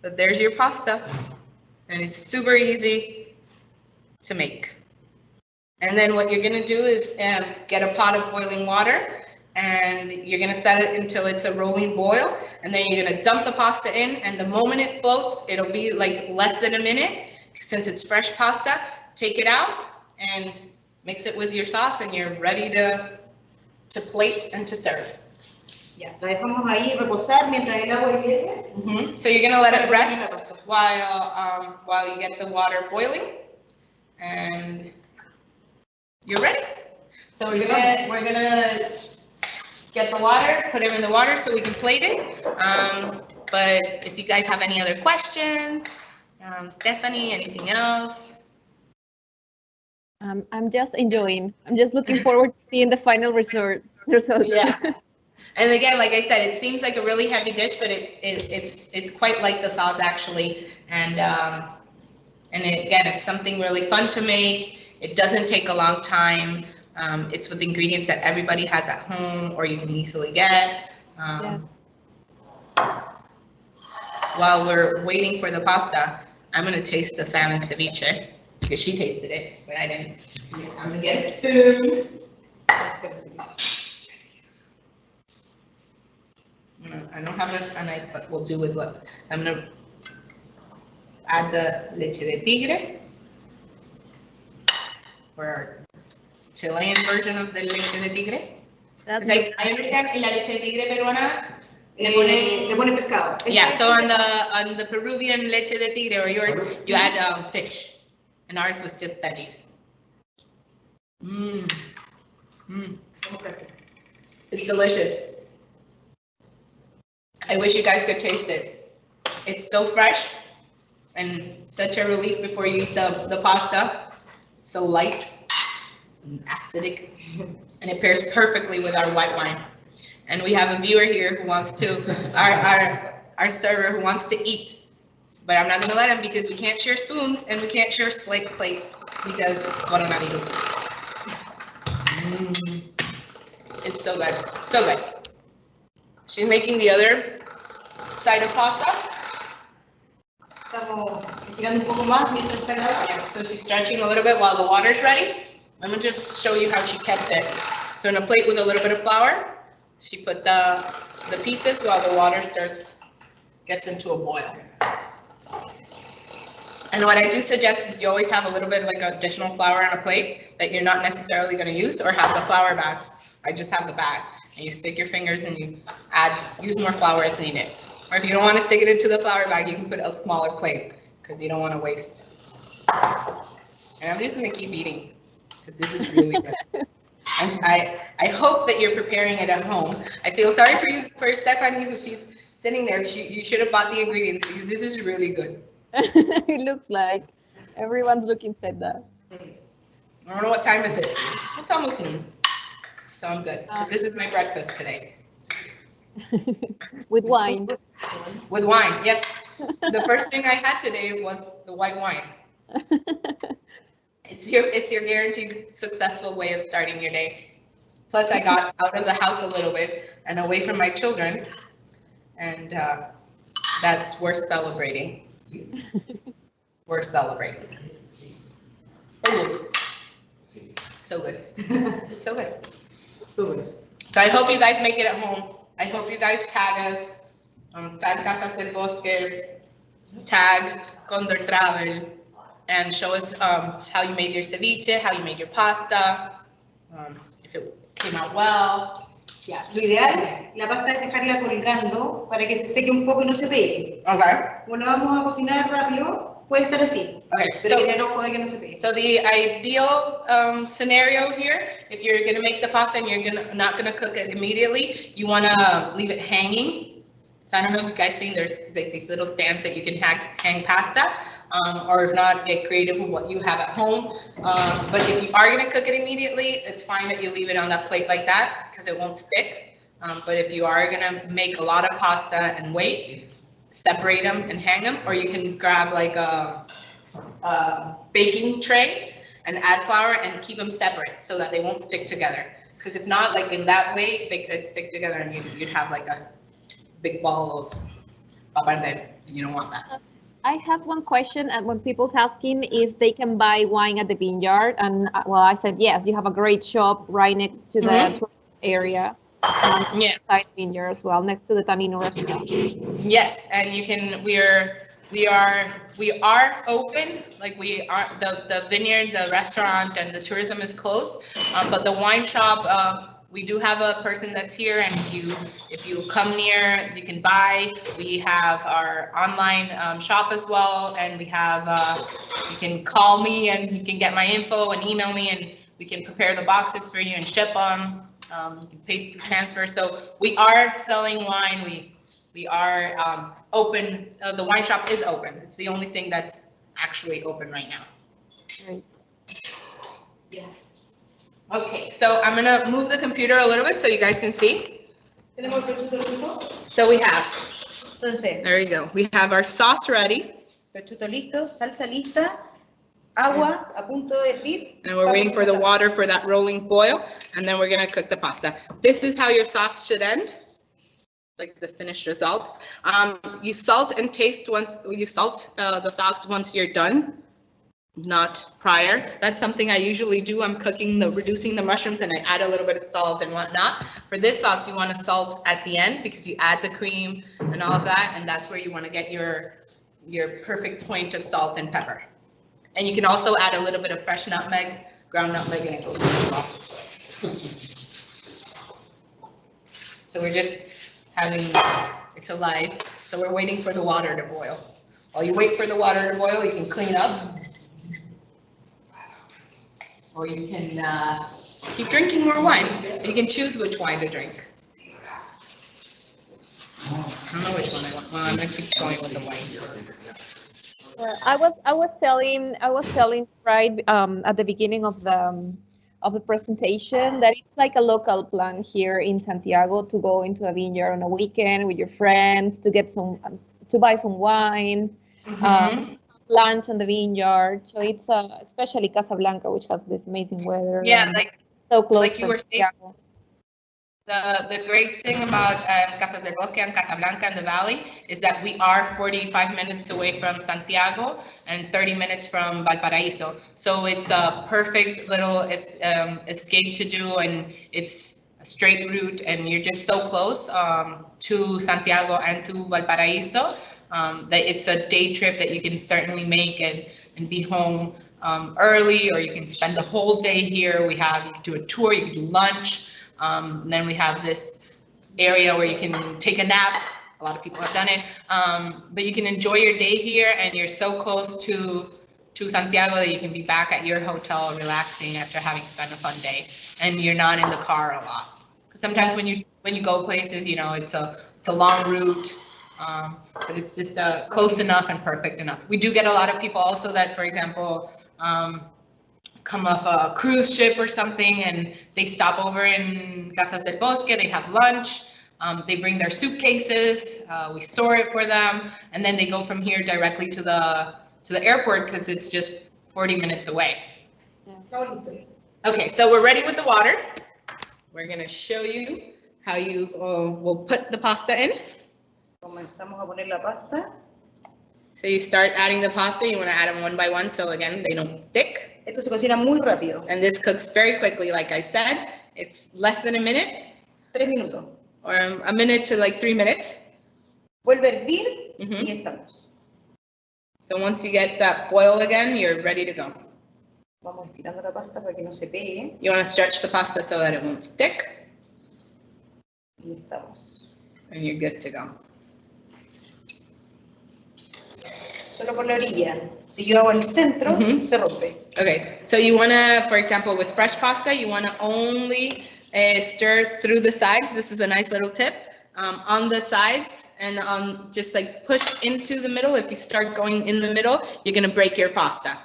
But there's your pasta. And it's super easy to make. And then what you're gonna do is get a pot of boiling water, and you're gonna set it until it's a rolling boil, and then you're gonna dump the pasta in, and the moment it floats, it'll be like less than a minute. Since it's fresh pasta, take it out and mix it with your sauce, and you're ready to plate and to serve. Ya, la dejamos ahí reposar mientras el agua hierve. So you're gonna let it rest while you get the water boiling, and you're ready. So we're gonna get the water, put them in the water so we can plate it. But if you guys have any other questions, Stephanie, anything else? I'm just enjoying. I'm just looking forward to seeing the final result. Yeah. And again, like I said, it seems like a really heavy dish, but it's quite like the sauce actually. And again, it's something really fun to make. It doesn't take a long time. It's with ingredients that everybody has at home or you can easily get. While we're waiting for the pasta, I'm gonna taste the salmon ceviche because she tasted it, but I didn't. I'm gonna get a spoon. I don't have a knife, but we'll do with what. I'm gonna add the leche de tigre, or our Chilean version of the leche de tigre. That's like, I understand en la leche de tigre peruana. Le ponen pescado. Yeah, so on the Peruvian leche de tigre or yours, you add fish, and ours was just veggies. It's delicious. I wish you guys could taste it. It's so fresh and such a relief before you eat the pasta. So light and acidic, and it pairs perfectly with our white wine. And we have a viewer here who wants to, our server who wants to eat, but I'm not gonna let him because we can't share spoons and we can't share plates because coronavirus. It's so good, so good. She's making the other side of pasta. Estamos estirando un poco más mientras está grabando. So she's stretching a little bit while the water's ready. I'm gonna just show you how she kept it. So in a plate with a little bit of flour, she put the pieces while the water gets into a boil. And what I do suggest is you always have a little bit of like additional flour on a plate that you're not necessarily going to use, or have the flour bag. I just have the bag, and you stick your fingers and you use more flour as needed. Or if you don't want to stick it into the flour bag, you can put a smaller plate because you don't want to waste. And I'm just going to keep eating because this is really good. I hope that you're preparing it at home. I feel sorry for Stephanie, who she's sitting there. You should have bought the ingredients because this is really good. It looks like everyone's looking at that. I don't know what time is it. It's almost noon, so I'm good. This is my breakfast today. With wine. With wine, yes. The first thing I had today was the white wine. It's your guaranteed successful way of starting your day. Plus, I got out of the house a little bit and away from my children, and that's worth celebrating. We're celebrating. Oh, so good. So good. So good. So I hope you guys make it at home. I hope you guys tag us, tag Casas del Bosque, tag Condor Travel, and show us how you made your ceviche, how you made your pasta, if it came out well. Ya, lo ideal, la pasta es dejarla colgando para que se seque un poco y no se pegue. Okay. Como la vamos a cocinar rápido, puede estar así. Okay. Pero tiene el ojo de que no se pegue. So the ideal scenario here, if you're gonna make the pasta and you're not gonna cook it immediately, you wanna leave it hanging So I don't know if you guys seen there's like these little stands that you can hang pasta, or if not, get creative with what you have at home. But if you are gonna cook it immediately, it's fine that you leave it on that plate like that because it won't stick. But if you are gonna make a lot of pasta and wait, separate them and hang them, or you can grab like a baking tray and add flour and keep them separate so that they won't stick together. Because if not, like in that way, they could stick together and you'd have like a big ball of pappardelle. You don't want that. I have one question, and when people's asking if they can buy wine at the vineyard, and well, I said yes. You have a great shop right next to the area. Yeah. Side vineyard as well, next to the Tanino restaurant. Yes, and you can. We are open. Like we are the vineyard, the restaurant, and the tourism is closed. But the wine shop. We do have a person that's here, and if you come near, you can buy. We have our online shop as well, and we have you can call me and you can get my info and email me, and we can prepare the boxes for you and ship them. You can pay through transfer. So we are selling wine. We are open. The wine shop is open. It's the only thing that's actually open right now. Great. Yeah. Okay, so I'm gonna move the computer a little bit so you guys can see. So we have, Entonces, there you go. We have our sauce ready. prosciutto listo, salsa lista, agua a punto de hervir. And we're waiting for the water for that rolling boil. And then we're gonna cook the pasta. This is how your sauce should end. Like the finished result. You salt and taste you salt the sauce once you're done. Not prior. That's something I usually do. I'm reducing the mushrooms, and I add a little bit of salt and whatnot. For this sauce, you want to salt at the end because you add the cream and all of that, and that's where you want to get your perfect point of salt and pepper. And you can also add a little bit of fresh nutmeg, ground nutmeg, and it goes really well. So we're just having, it's alive. So we're waiting for the water to boil. While you wait for the water to boil, you can clean up. Or you can keep drinking more wine. You can choose which wine to drink. I don't know which one I want. Well, I'm gonna keep going with the wine. I was telling right at the beginning of the presentation that it's like a local plan here in Santiago to go into a vineyard on a weekend with your friends to get to buy some wine. Lunch on the vineyard, so it's especially Casablanca, which has this amazing weather. Yeah, like so close. Like you were saying, the great thing about Casas del Bosque and Casablanca in the valley is that we are 45 minutes away from Santiago and 30 minutes from Valparaiso. So it's a perfect little escape to do, and it's a straight route, and you're just so close to Santiago and to Valparaiso. That it's a day trip that you can certainly make and be home early, or you can spend the whole day here. You can do a tour, you can do lunch. And then we have this area where you can take a nap. A lot of people have done it, but you can enjoy your day here, and you're so close to Santiago that you can be back at your hotel relaxing after having spent a fun day, and you're not in the car a lot. Because sometimes when you go places, you know, it's a long route. But it's just close enough and perfect enough. We do get a lot of people also that, for example, come off a cruise ship or something, and they stop over in Casas del Bosque, they have lunch, they bring their suitcases, we store it for them, and then they go from here directly to the airport because it's just 40 minutes away. Okay, so we're ready with the water. We're gonna show you how you will put the pasta in. Comenzamos a poner la pasta. So you start adding the pasta, you want to add them one by one so again they don't stick. Esto se cocina muy rápido. And this cooks very quickly, like I said. It's less than a minute. 3 minutos. Or a minute to like 3 minutes. Vuelve a hervir y estamos. So once you get that boil again, you're ready to go. Vamos estirando la pasta para que no se pegue. You want to stretch the pasta so that it won't stick. Y estamos. And you're good to go. Solo por la orilla. Si yo hago el centro, se rompe. Okay, so you want to, for example, with fresh pasta, you want to only stir through the sides. This is a nice little tip. On the sides, and just like push into the middle. If you start going in the middle, you're gonna break your pasta.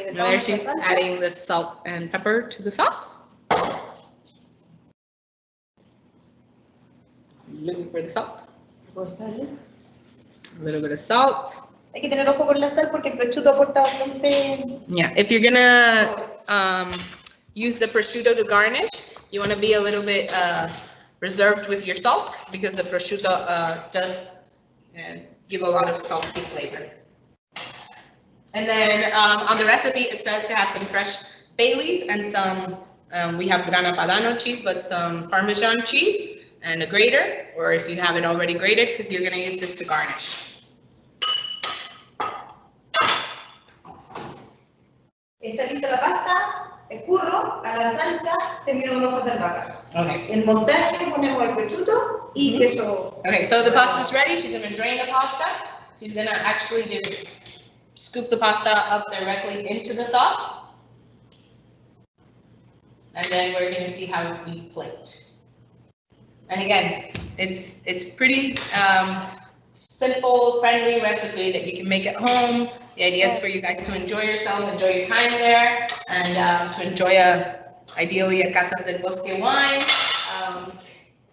And there she's adding the salt and pepper to the sauce. Looking for the salt. A little bit of salt. Hay que tener ojo con la sal porque el prosciutto aporta bastante. Yeah, if you're gonna use the prosciutto to garnish, you want to be a little bit reserved with your salt because the prosciutto does give a lot of salty flavor. And then on the recipe, it says to have some fresh bay leaves and some, we have grana padano cheese, but some Parmesan cheese and a grater, or if you have it already grated, because you're going to use this to garnish. Está lista la pasta, escurro a la salsa, termino con hojas de albahaca. Okay. En montaje ponemos el prosciutto y queso. Okay, so the pasta's ready. She's going to drain the pasta. She's going to actually just scoop the pasta up directly into the sauce. And then we're going to see how we plate. And again, it's pretty simple, friendly recipe that you can make at home. The idea is for you guys to enjoy yourself, enjoy your time there, and to enjoy ideally a Casas del Bosque wine,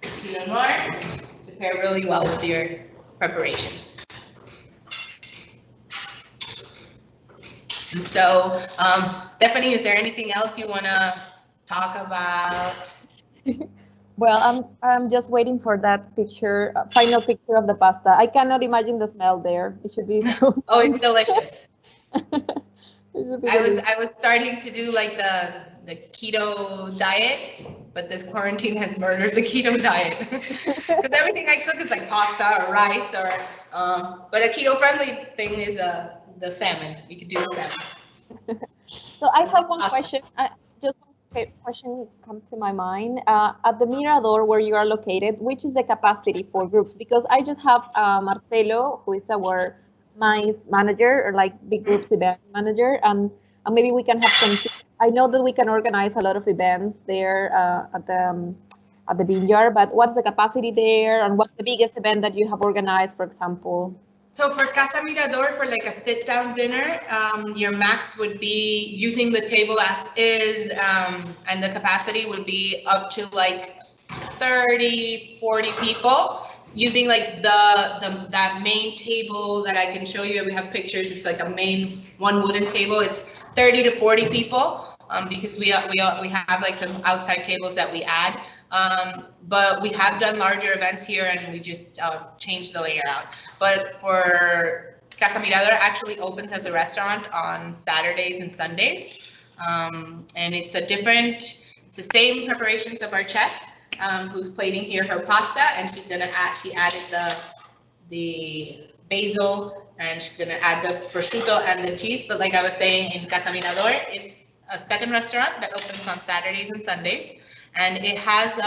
Pinot Noir, to pair really well with your preparations. And so, Stephanie, is there anything else you want to talk about? Well, I'm just waiting for that picture, final picture of the pasta. I cannot imagine the smell there. It should be so. Oh, it's delicious. I I was starting to do like the keto diet, but this quarantine has murdered the keto diet. Because everything I cook is like pasta or rice or, but a keto friendly thing is the salmon. You could do the salmon. So I have one question. Just one question comes to my mind. At the Mirador where you are located, which is the capacity for groups? Because I just have Marcelo, who is our MICE manager, or like big groups event manager, and maybe we can have some. I know that we can organize a lot of events there at the vineyard, but what's the capacity there, and what's the biggest event that you have organized, for example? So for Casa Mirador, for like a sit-down dinner, your max would be using the table as is, and the capacity would be up to like 30, 40 people. Using like that main table that I can show you, we have pictures. It's like a main one wooden table. It's 30 to 40 people, because we have like some outside tables that we add. But we have done larger events here, and we just changed the layout. But for Casa Mirador, actually opens as a restaurant on Saturdays and Sundays, and it's the same preparations of our chef, who's plating here her pasta, and she added the basil, and she's gonna add the prosciutto and the cheese. But like I was saying, in Casa Mirador, it's a second restaurant that opens on Saturdays and Sundays. And it has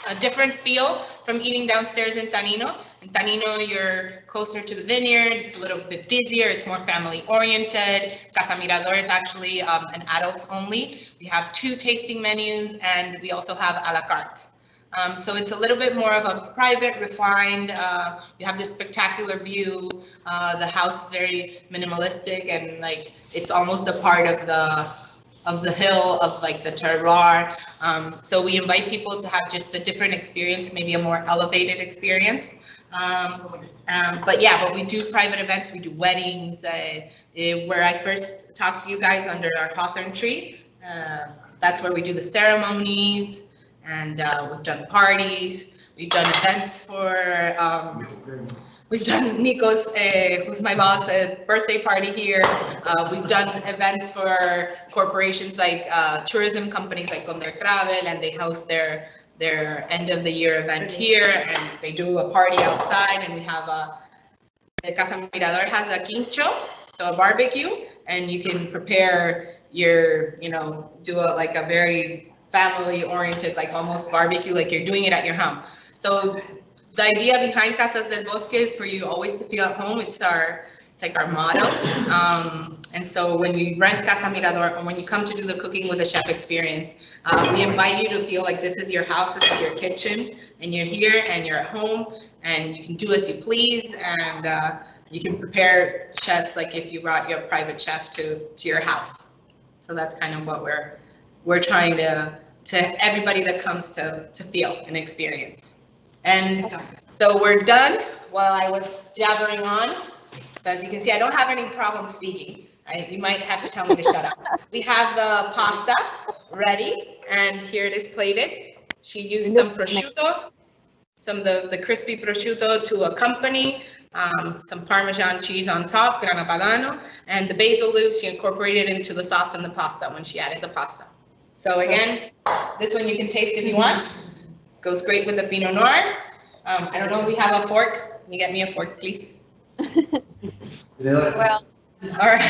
a different feel from eating downstairs in Tanino. In Tanino, you're closer to the vineyard. It's a little bit busier. It's more family oriented. Casa Mirador is actually an adults only. We have 2 tasting menus, and we also have a la carte. So it's a little bit more of a private, refined. You have this spectacular view. The house is very minimalistic, and like it's almost a part of the hill, of like the terroir. So we invite people to have just a different experience, maybe a more elevated experience. But we do private events, we do weddings. Where I first talked to you guys under our hawthorn tree, that's where we do the ceremonies, and we've done parties, we've done events for, we've done Nico's, who's my boss, a birthday party here. We've done events for corporations like tourism companies like Condor Travel, and they host their end of the year event here, and they do a party outside, and we have the Casa Mirador has a quincho, so a barbecue, and you can prepare your, do a very family oriented, like almost barbecue, like you're doing it at your home. So the idea behind Casas del Bosque is for you always to feel at home. It's like our motto. And so when you rent Casa Mirador, or when you come to do the cooking with a chef experience, we invite you to feel like this is your house, this is your kitchen, and you're here and you're at home, and you can do as you please, and you can prepare chefs like if you brought your private chef to your house. So that's kind of what we're trying to everybody that comes to feel and experience. And so we're done while I was jabbering on. So as you can see, I don't have any problem speaking. You might have to tell me to shut up. We have the pasta ready, and here it is plated. She used some prosciutto, some of the crispy prosciutto to accompany, some Parmesan cheese on top, grana padano, and the basil leaves she incorporated into the sauce and the pasta when she added the pasta. So again, this one you can taste if you want. Goes great with the Pinot Noir. I don't know if we have a fork. Can you get me a fork, please? Well, All right.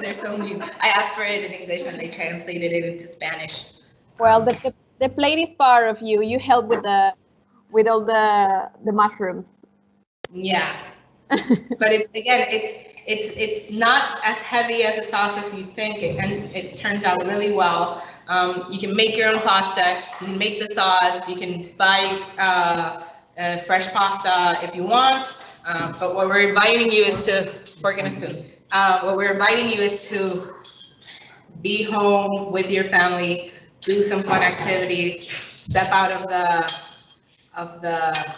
They're so mean. I asked for it in English and they translated it into Spanish. well, the plate is part of you. You help with all the mushrooms. Yeah. But it's not as heavy as a sauce as you think. It turns out really well. You can make your own pasta. You can make the sauce. You can buy fresh pasta if you want. But what we're inviting you is to fork and a spoon. What we're inviting you is to be home with your family, do some fun activities, step out of the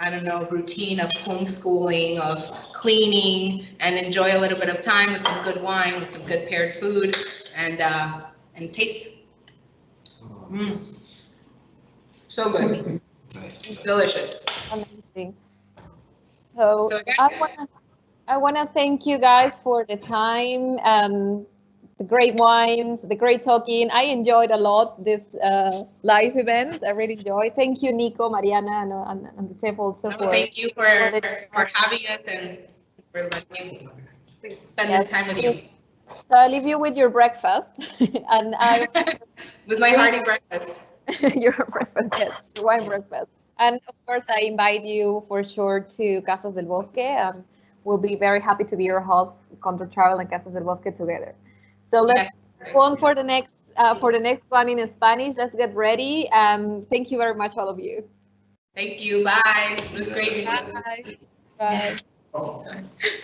I don't know, routine of homeschooling, of cleaning, and enjoy a little bit of time with some good wine, with some good paired food, and taste it. So good. It's delicious. Amazing. So again, I wanna thank you guys for the time, the great wines, the great talking. I enjoyed a lot this live event. I really enjoyed. Thank you, Nico, Mariana, and the chef also for. Thank you for having us and for letting me spend this time with you. So I leave you with your breakfast, and I with my hearty breakfast. Your breakfast, yes, your wine breakfast. And of course, I invite you for sure to Casas del Bosque. We'll be very happy to be your host, Contour Travel and Casas del Bosque together. So let's go on for the next one in Spanish. Let's get ready. Thank you very much, all of you. Thank you. Bye. It was great. Bye. Bye.